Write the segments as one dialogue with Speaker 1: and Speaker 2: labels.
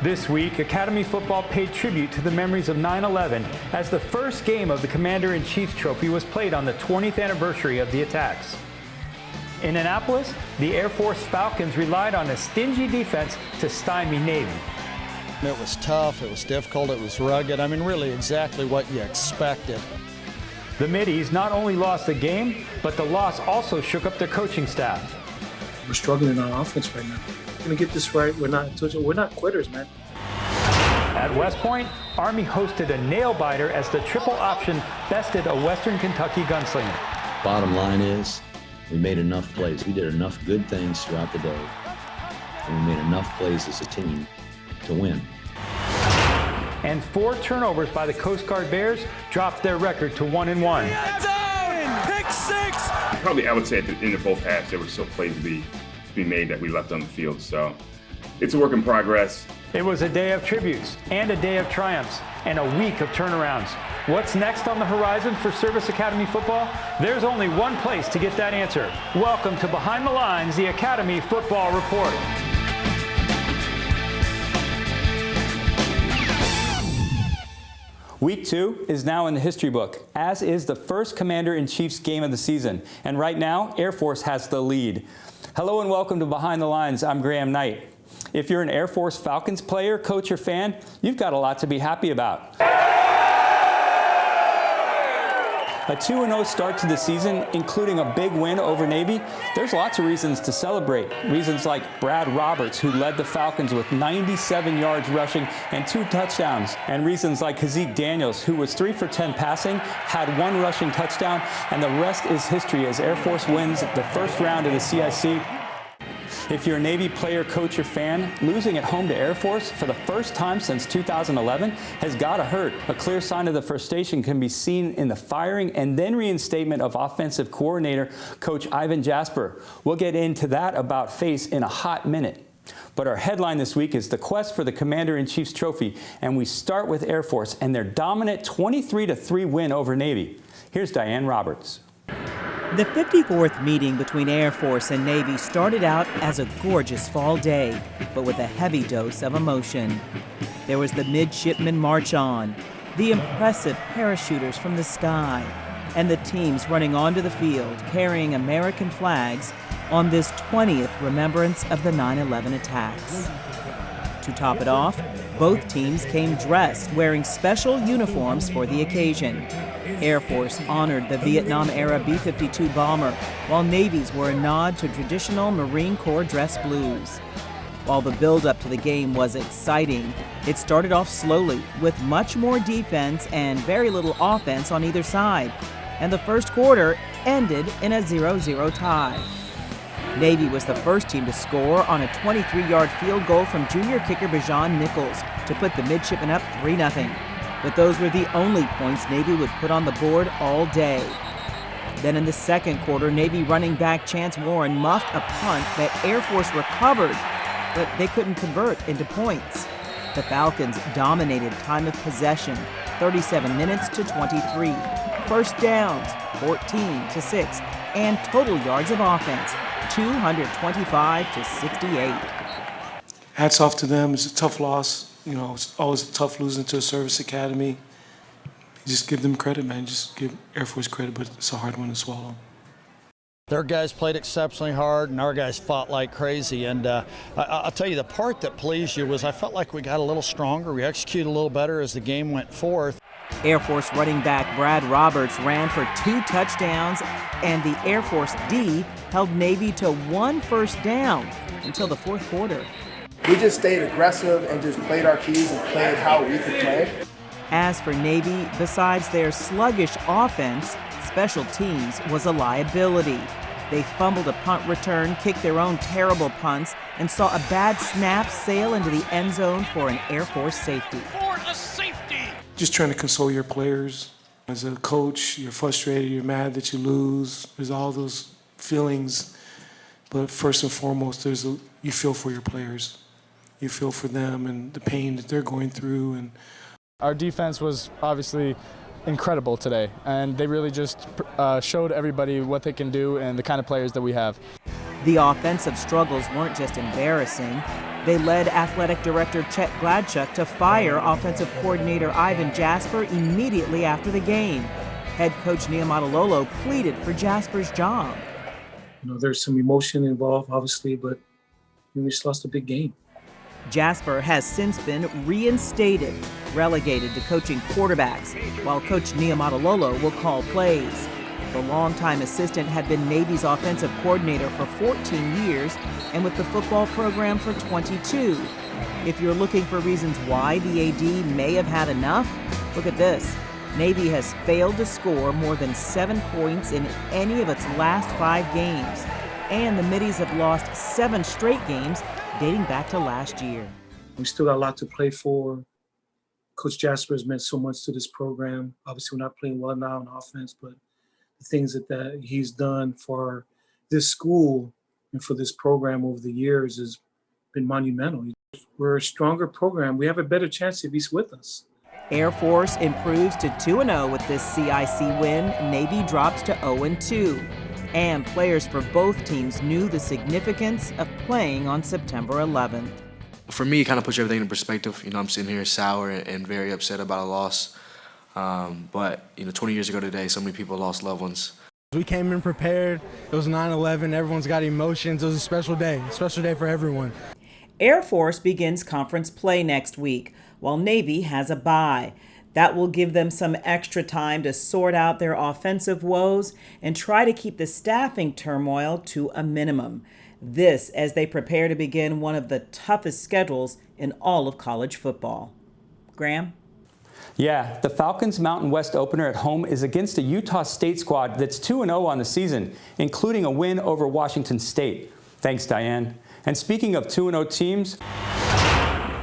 Speaker 1: This week, Academy football paid tribute to the memories of 9/11 as the first game of the Commander-in-Chief's Trophy was played on the 20th anniversary of the attacks. In Annapolis, the Air Force Falcons relied on a stingy defense to stymie Navy.
Speaker 2: It was tough, it was difficult, it was rugged. I mean, really exactly what you expected.
Speaker 1: The Middies not only lost the game, but the loss also shook up their coaching staff.
Speaker 3: We're struggling on offense right now. We're gonna get this right. We're not quitters, man.
Speaker 1: At West Point, Army hosted a nail-biter as the triple option bested a Western Kentucky gunslinger.
Speaker 4: Bottom line is, we made enough plays. We did enough good things throughout the day, and we made enough plays as a team to win.
Speaker 1: And 4 turnovers by the Coast Guard Bears dropped their record to 1-1.
Speaker 5: Pick 6!
Speaker 6: Probably, I would say at the end of both halves, there were still plays to be made that we left on the field. So it's a work in progress.
Speaker 1: It was a day of tributes and a day of triumphs and a week of turnarounds. What's next on the horizon for Service Academy football? There's only one place to get that answer. Welcome to Behind the Lines, the Academy Football Report. Week 2 is now in the history book, as is the first Commander-in-Chief's game of the season. And right now, Air Force has the lead. Hello and welcome to Behind the Lines. I'm Graham Knight. If you're an Air Force Falcons player, coach, or fan, you've got a lot to be happy about. A 2-0 start to the season, including a big win over Navy. There's lots of reasons to celebrate. Reasons like Brad Roberts, who led the Falcons with 97 yards rushing and 2 touchdowns. And reasons like Hazik Daniels, who was 3 for 10 passing, had 1 rushing touchdown, and the rest is history as Air Force wins the first round of the CIC. If you're a Navy player, coach, or fan, losing at home to Air Force for the first time since 2011 has got to hurt. A clear sign of the frustration can be seen in the firing and then reinstatement of offensive coordinator Coach Ivan Jasper. We'll get into that about face in a hot minute. But our headline this week is the quest for the Commander-in-Chief's Trophy, and we start with Air Force and their dominant 23-3 win over Navy. Here's Diane Roberts.
Speaker 7: The 54th meeting between Air Force and Navy started out as a gorgeous fall day, but with a heavy dose of emotion. There was the Midshipman March On, the impressive parachuters from the sky, and the teams running onto the field carrying American flags on this 20th remembrance of the 9/11 attacks. To top it off, both teams came dressed, wearing special uniforms for the occasion. Air Force honored the Vietnam-era B-52 bomber, while Navy's were a nod to traditional Marine Corps dress blues. While the build-up to the game was exciting, it started off slowly, with much more defense and very little offense on either side, and the first quarter ended in a 0-0 tie. Navy was the first team to score on a 23-yard field goal from junior kicker Bijan Nichols to put the Midshipmen up 3-0. But those were the only points Navy would put on the board all day. Then in the second quarter, Navy running back Chance Warren muffed a punt that Air Force recovered, but they couldn't convert into points. The Falcons dominated time of possession, 37 minutes to 23. First downs, 14-6, and total yards of offense, 225-68.
Speaker 3: Hats off to them. It's a tough loss. You know, it's always tough losing to a service academy. Just give them credit, man. Just give Air Force credit, but it's a hard one to swallow.
Speaker 2: Their guys played exceptionally hard, and our guys fought like crazy. And I'll tell you, the part that pleased you was I felt like we got a little stronger. We executed a little better as the game went forth.
Speaker 7: Air Force running back Brad Roberts ran for 2 touchdowns, and the Air Force D held Navy to 1 first down until the fourth quarter.
Speaker 8: We just stayed aggressive and just played our keys and played how we could play.
Speaker 7: As for Navy, besides their sluggish offense, special teams was a liability. They fumbled a punt return, kicked their own terrible punts, and saw a bad snap sail into the end zone for an Air Force safety.
Speaker 3: Just trying to console your players. As a coach, you're frustrated, you're mad that you lose. There's all those feelings. But first and foremost, you feel for your players. You feel for them and the pain that they're going through. And
Speaker 9: our defense was obviously incredible today, and they really just showed everybody what they can do and the kind of players that we have.
Speaker 7: The offensive struggles weren't just embarrassing. They led athletic director Chet Gladchuk to fire offensive coordinator Ivan Jasper immediately after the game. Head coach Niumatalolo pleaded for Jasper's job.
Speaker 3: There's some emotion involved, obviously, but we just lost a big game.
Speaker 7: Jasper has since been reinstated, relegated to coaching quarterbacks, while Coach Niumatalolo will call plays. The longtime assistant had been Navy's offensive coordinator for 14 years and with the football program for 22. If you're looking for reasons why the AD may have had enough, look at this. Navy has failed to score more than 7 points in any of its last 5 games, and the Middies have lost 7 straight games dating back to last year.
Speaker 3: We still got a lot to play for. Coach Jasper has meant so much to this program. Obviously, we're not playing well now on offense, but the things that he's done for this school and for this program over the years has been monumental. We're a stronger program. We have a better chance if he's with us.
Speaker 7: Air Force improves to 2-0 with this CIC win. Navy drops to 0-2. And players for both teams knew the significance of playing on September 11th.
Speaker 10: For me, it kind of puts everything in perspective. I'm sitting here sour and very upset about a loss. But 20 years ago today, so many people lost loved ones.
Speaker 9: We came in prepared. It was 9/11. Everyone's got emotions. It was a special day for everyone.
Speaker 7: Air Force begins conference play next week, while Navy has a bye. That will give them some extra time to sort out their offensive woes and try to keep the staffing turmoil to a minimum. This as they prepare to begin one of the toughest schedules in all of college football. Graham?
Speaker 1: Yeah, the Falcons' Mountain West opener at home is against a Utah State squad that's 2-0 on the season, including a win over Washington State. Thanks, Diane. And speaking of 2-0 teams,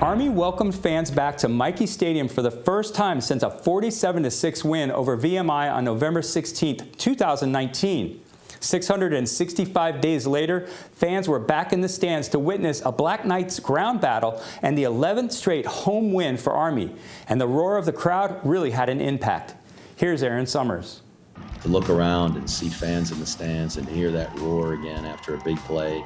Speaker 1: Army welcomed fans back to Michie Stadium for the first time since a 47-6 win over VMI on November 16, 2019. 665 days later, fans were back in the stands to witness a Black Knights ground battle and the 11th straight home win for Army. And the roar of the crowd really had an impact. Here's Erin Summers.
Speaker 4: To look around and see fans in the stands and hear that roar again after a big play,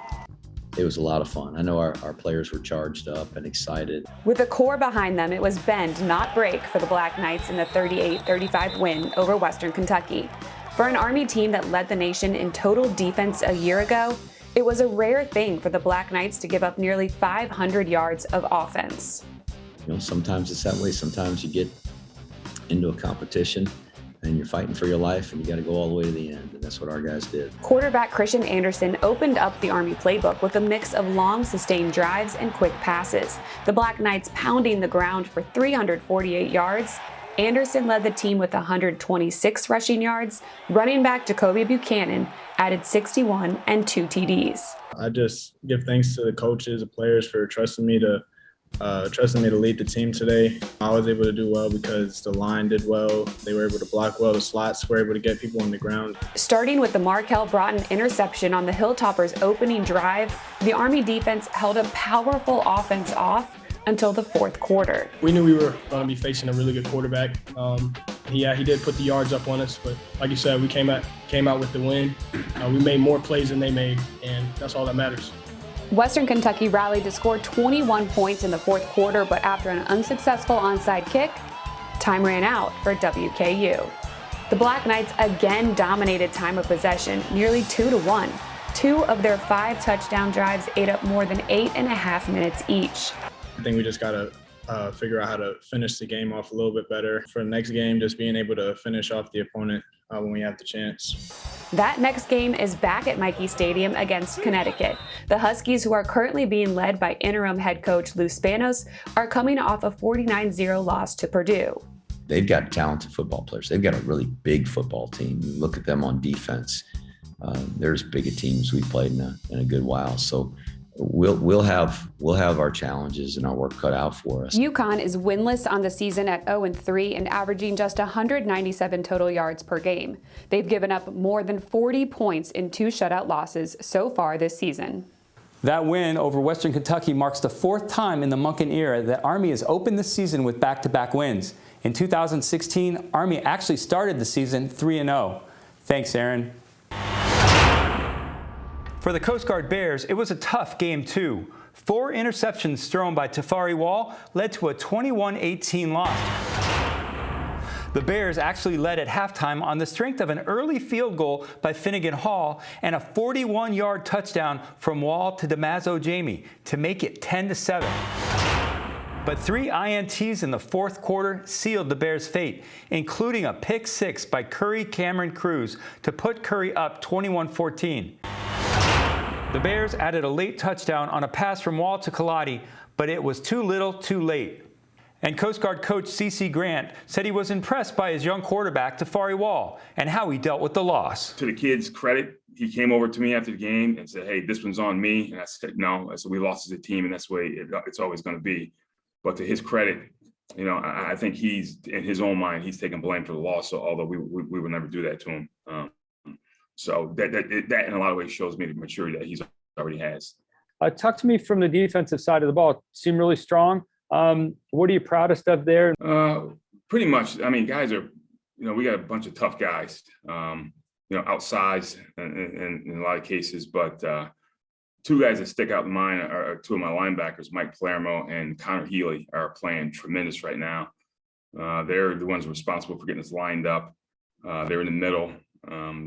Speaker 4: it was a lot of fun. I know our players were charged up and excited.
Speaker 11: With a core behind them, it was bend, not break for the Black Knights in the 38-35 win over Western Kentucky. For an Army team that led the nation in total defense a year ago, it was a rare thing for the Black Knights to give up nearly 500 yards of offense.
Speaker 4: Sometimes it's that way. Sometimes you get into a competition and you're fighting for your life and you got to go all the way to the end, and that's what our guys did.
Speaker 11: Quarterback Christian Anderson opened up the Army playbook with a mix of long, sustained drives and quick passes. The Black Knights pounding the ground for 348 yards. Anderson led the team with 126 rushing yards. Running back Jacoby Buchanan added 61 and 2 TDs.
Speaker 12: I just give thanks to the coaches, the players for trusting me to lead the team today. I was able to do well because the line did well. They were able to block well. The slots were able to get people on the ground.
Speaker 11: Starting with the Markel Broughton interception on the Hilltoppers' opening drive, the Army defense held a powerful offense off until the fourth quarter.
Speaker 12: We knew we were going to be facing a really good quarterback. He did put the yards up on us, but like you said, we came out with the win. We made more plays than they made, and that's all that matters.
Speaker 11: Western Kentucky rallied to score 21 points in the fourth quarter, but after an unsuccessful onside kick, time ran out for WKU. The Black Knights again dominated time of possession, nearly 2-1. 2 of their 5 touchdown drives ate up more than 8.5 minutes each.
Speaker 12: I think we just got to figure out how to finish the game off a little bit better. For the next game, just being able to finish off the opponent when we have the chance.
Speaker 11: That next game is back at Michie Stadium against Connecticut. The Huskies, who are currently being led by interim head coach Lou Spanos, are coming off a 49-0 loss to Purdue.
Speaker 4: They've got talented football players. They've got a really big football team. You look at them on defense. They're as big a team as we've played in a good while. So we'll have our challenges and our work cut out for us.
Speaker 11: UConn is winless on the season at 0-3 and averaging just 197 total yards per game. They've given up more than 40 points in 2 shutout losses so far this season.
Speaker 1: That win over Western Kentucky marks the 4th time in the Monken era that Army has opened the season with back-to-back wins. In 2016, Army actually started the season 3-0. Thanks, Erin. For the Coast Guard Bears, it was a tough game too. 4 interceptions thrown by Tafari Wall led to a 21-18 loss. The Bears actually led at halftime on the strength of an early field goal by Finnegan Hall and a 41-yard touchdown from Wall to DeMazzo Jamie to make it 10-7. But 3 INTs in the fourth quarter sealed the Bears' fate, including a pick 6 by Curry Cameron Cruz to put Curry up 21-14. The Bears added a late touchdown on a pass from Wall to Kaladi, but it was too little, too late. And Coast Guard coach C.C. Grant said he was impressed by his young quarterback, Tafari Wall, and how he dealt with the loss.
Speaker 6: To the kid's credit, he came over to me after the game and said, "Hey, this one's on me." And I said, "No." I said, "We lost as a team, and that's the way it's always going to be." But to his credit, you know, I think he's, in his own mind, he's taking blame for the loss. So although we would never do that to him. So that in a lot of ways shows me the maturity that he's already has.
Speaker 1: Talk to me from the defensive side of the ball. Seem really strong. What are you proudest of there?
Speaker 6: Pretty much. I mean, guys are, you know, we got a bunch of tough guys, you know, outsized in a lot of cases, but 2 guys that stick out in mine are 2 of my linebackers, Mike Palermo and Connor Healy, are playing tremendous right now. They're the ones responsible for getting us lined up. They're in the middle.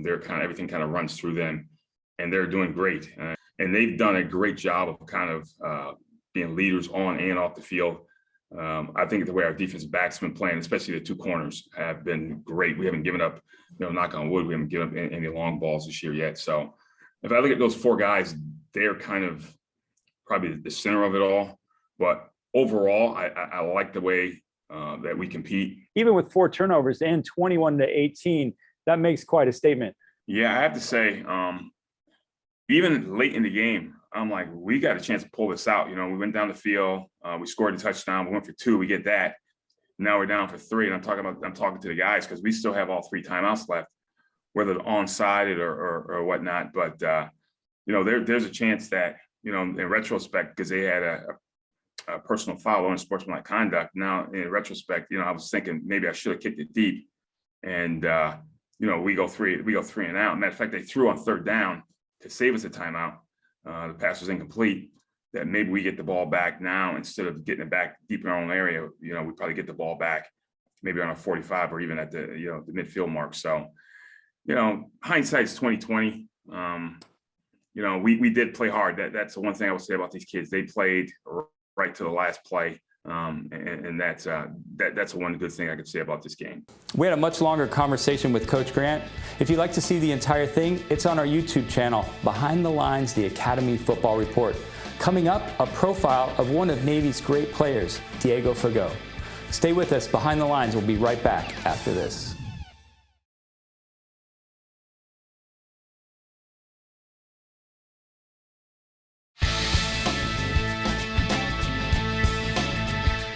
Speaker 6: They're everything kind of runs through them, and they're doing great. And they've done a great job of kind of being leaders on and off the field. I think the way our defensive backs have been playing, especially the 2 corners, have been great. We haven't given up, you know, knock on wood, we haven't given up any long balls this year yet. So if I look at those 4 guys, they're kind of probably the center of it all. But overall, I like the way that we compete.
Speaker 1: Even with 4 turnovers and 21-18, that makes quite a statement.
Speaker 6: Yeah, I have to say, even late in the game, I'm like, we got a chance to pull this out. You know, we went down the field, we scored a touchdown, we went for 2, we get that. Now we're down for 3, and I'm talking to the guys because we still have all 3 timeouts left, whether they're onside or whatnot. But you know, there's a chance that, you know, in retrospect, because they had a personal foul on sportsmanlike conduct. Now, in retrospect, you know, I was thinking maybe I should have kicked it deep, and you know, we go 3 and out. Matter of fact, they threw on 3rd down to save us a timeout. The pass was incomplete. That maybe we get the ball back now instead of getting it back deep in our own area. You know, we probably get the ball back maybe on a 45 or even at the, you know, the midfield mark. So, you know, hindsight's 20/20. You know, we did play hard. That's the one thing I would say about these kids. They played right to the last play. And that's the one good thing I could say about this game.
Speaker 1: We had a much longer conversation with Coach Grant. If you'd like to see the entire thing, it's on our YouTube channel, Behind the Lines, the Academy Football Report. Coming up, a profile of one of Navy's great players, Diego Fagot. Stay with us. Behind the Lines. We'll be right back after this.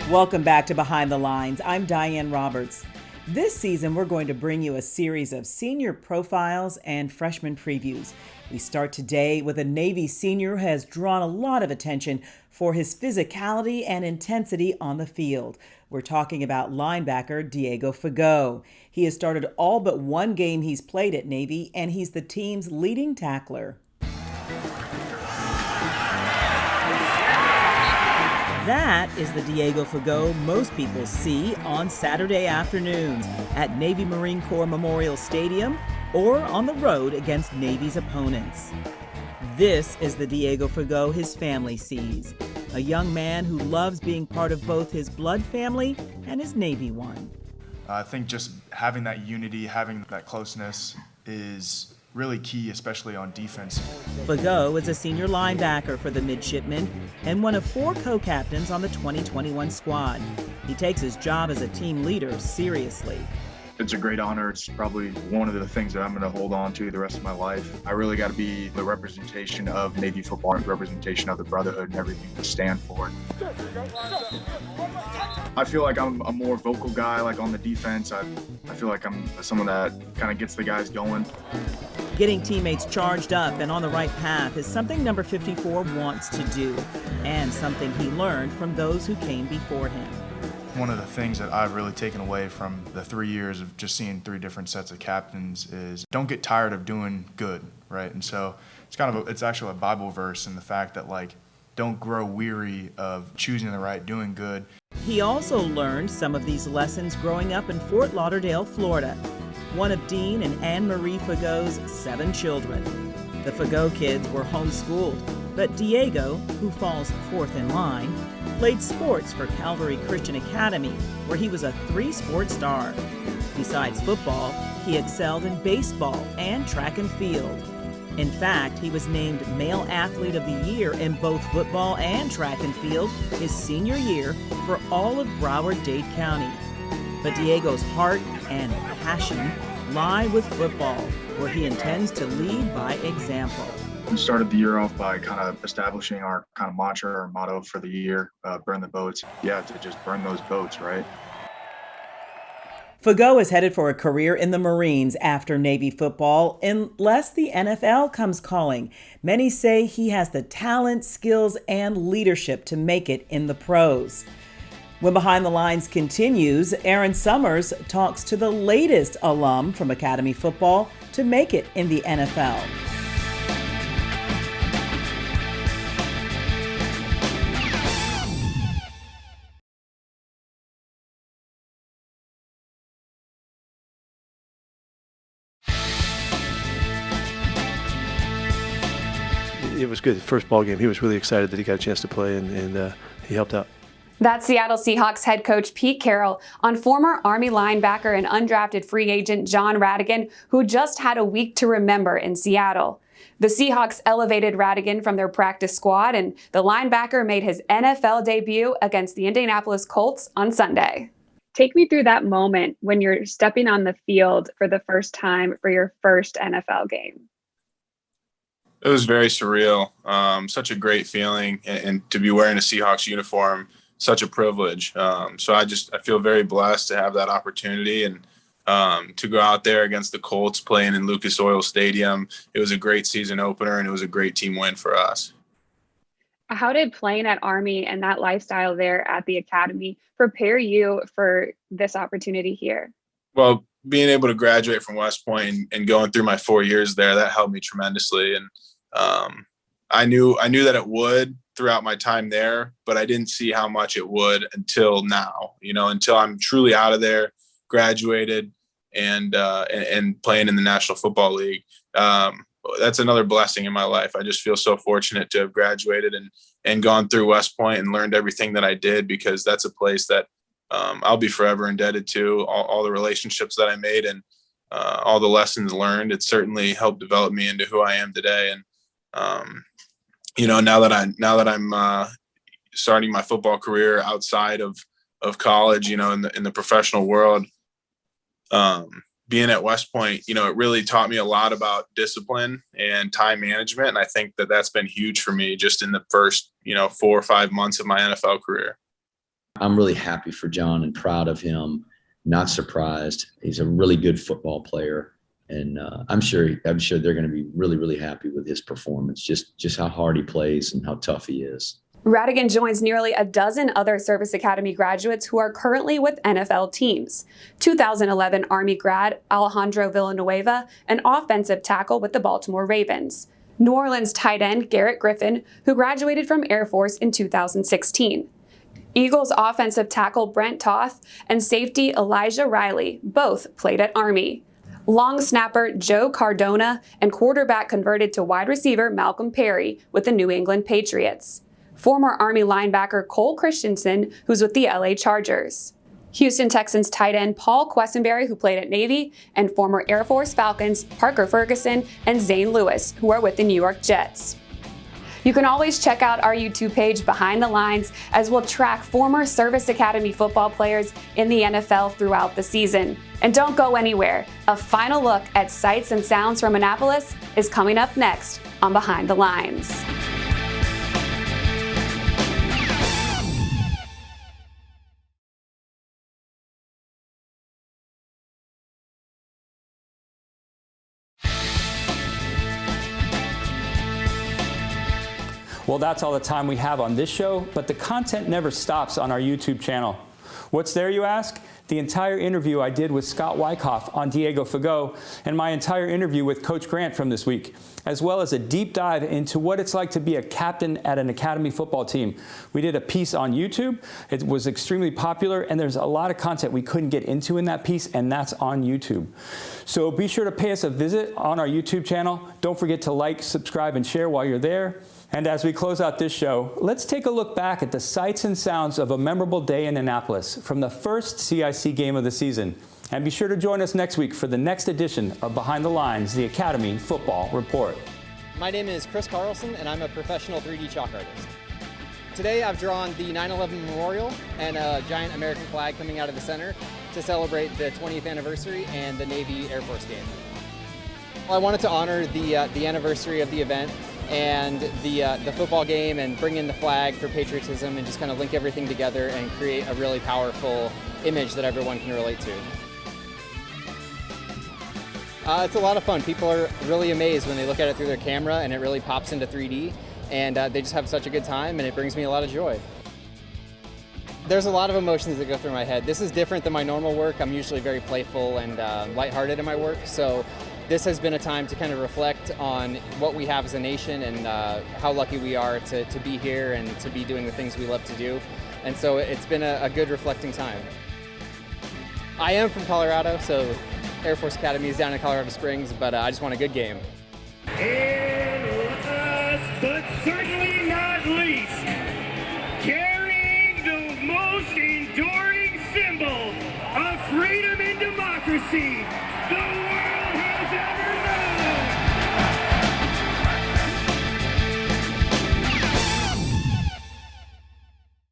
Speaker 7: Welcome back to Behind the Lines. I'm Diane Roberts. This season, we're going to bring you a series of senior profiles and freshman previews. We start today with a Navy senior who has drawn a lot of attention for his physicality and intensity on the field. We're talking about linebacker Diego Fagot. He has started all but 1 game he's played at Navy, and he's the team's leading tackler. That is the Diego Fagot most people see on Saturday afternoons at Navy Marine Corps Memorial Stadium or on the road against Navy's opponents. This is the Diego Fagot his family sees, a young man who loves being part of both his blood family and his Navy one.
Speaker 13: I think just having that unity, having that closeness is really key, especially on defense.
Speaker 7: Fego is a senior linebacker for the midshipmen and one of 4 co-captains on the 2021 squad. He takes his job as a team leader seriously.
Speaker 13: It's a great honor. It's probably one of the things that I'm going to hold on to the rest of my life. I really got to be the representation of Navy football, representation of the brotherhood and everything we stand for. I feel like I'm a more vocal guy, like on the defense. I feel like I'm someone that kind of gets the guys going.
Speaker 7: Getting teammates charged up and on the right path is something number 54 wants to do, and something he learned from those who came before him.
Speaker 13: One of the things that I've really taken away from the 3 years of just seeing 3 different sets of captains is don't get tired of doing good, right? And so it's actually a Bible verse in the fact that, like, don't grow weary of choosing the right, doing good.
Speaker 7: He also learned some of these lessons growing up in Fort Lauderdale, Florida, one of Dean and Anne Marie Fagot's 7 children. The Fago kids were homeschooled, but Diego, who falls 4th in line, played sports for Calvary Christian Academy, where he was a 3-sport star. Besides football, he excelled in baseball and track and field. In fact, he was named Male Athlete of the Year in both football and track and field his senior year for all of Broward-Dade County. But Diego's heart and passion lie with football, where he intends to lead by example.
Speaker 13: We started the year off by kind of establishing our kind of mantra or motto for the year, burn the boats. Yeah, to just burn those boats, right?
Speaker 7: Fago is headed for a career in the Marines after Navy football, unless the NFL comes calling. Many say he has the talent, skills, and leadership to make it in the pros. When Behind the Lines continues, Erin Summers talks to the latest alum from Academy football to make it in the NFL.
Speaker 14: It was good. First ball game, he was really excited that he got a chance to play, and he helped out.
Speaker 11: That's Seattle Seahawks head coach Pete Carroll on former Army linebacker and undrafted free agent John Rhattigan, who just had a week to remember in Seattle. The Seahawks elevated Rhattigan from their practice squad, and the linebacker made his NFL debut against the Indianapolis Colts on Sunday. Take me through that moment when you're stepping on the field for the first time for your first NFL game.
Speaker 15: It was very surreal, such a great feeling, and to be wearing a Seahawks uniform, such a privilege. So I feel very blessed to have that opportunity and to go out there against the Colts playing in Lucas Oil Stadium. It was a great season opener, and it was a great team win for us.
Speaker 11: How did playing at Army and that lifestyle there at the Academy prepare you for this opportunity here?
Speaker 15: Well, being able to graduate from West Point and going through my 4 years there, that helped me tremendously. And I knew that it would throughout my time there, but I didn't see how much it would until now, until I'm truly out of there, graduated, and playing in the National Football League. That's another blessing in my life. I just feel so fortunate to have graduated and gone through West Point and learned everything that I did, because that's a place that I'll be forever indebted to. All the relationships that I made and all the lessons learned. It certainly helped develop me into who I am today. And now that I'm starting my football career outside of college, in the professional world, being at West Point, it really taught me a lot about discipline and time management. And I think that that's been huge for me just in the first, 4 or 5 months of my NFL career.
Speaker 4: I'm really happy for John and proud of him. Not surprised. He's a really good football player. And I'm sure they're going to be really, really happy with his performance, just how hard he plays and how tough he is.
Speaker 11: Rhattigan joins nearly a dozen other Service Academy graduates who are currently with NFL teams. 2011 Army grad Alejandro Villanueva, an offensive tackle with the Baltimore Ravens. New Orleans tight end Garrett Griffin, who graduated from Air Force in 2016. Eagles offensive tackle Brent Toth and safety Elijah Riley both played at Army. Long snapper Joe Cardona and quarterback converted to wide receiver Malcolm Perry with the New England Patriots. Former Army linebacker Cole Christensen, who's with the LA Chargers. Houston Texans tight end Paul Quessenberry, who played at Navy, and former Air Force Falcons Parker Ferguson and Zane Lewis, who are with the New York Jets. You can always check out our YouTube page, Behind the Lines, as we'll track former Service Academy football players in the NFL throughout the season. And don't go anywhere. A final look at sights and sounds from Annapolis is coming up next on Behind the Lines.
Speaker 1: Well, that's all the time we have on this show, but the content never stops on our YouTube channel. What's there, you ask? The entire interview I did with Scott Wyckoff on Diego Fagot and my entire interview with Coach Grant from this week, as well as a deep dive into what it's like to be a captain at an academy football team. We did a piece on YouTube. It was extremely popular, and there's a lot of content we couldn't get into in that piece, and that's on YouTube. So be sure to pay us a visit on our YouTube channel. Don't forget to like, subscribe, and share while you're there. And as we close out this show, let's take a look back at the sights and sounds of a memorable day in Annapolis from the first CIC game of the season. And be sure to join us next week for the next edition of Behind the Lines, the Academy Football Report.
Speaker 16: My name is Chris Carlson, and I'm a professional 3D chalk artist. Today I've drawn the 9/11 memorial and a giant American flag coming out of the center to celebrate the 20th anniversary and the Navy Air Force game. I wanted to honor the anniversary of the event and the football game and bring in the flag for patriotism and just kind of link everything together and create a really powerful image that everyone can relate to. It's a lot of fun. People are really amazed when they look at it through their camera and it really pops into 3D, and they just have such a good time, and it brings me a lot of joy. There's a lot of emotions that go through my head. This is different than my normal work. I'm usually very playful and lighthearted in my work, so this has been a time to kind of reflect on what we have as a nation and how lucky we are to be here and to be doing the things we love to do. And so it's been a good reflecting time. I am from Colorado, so Air Force Academy is down in Colorado Springs, but I just want a good game.
Speaker 5: And last but certainly not least, carrying the most enduring symbol of freedom and democracy,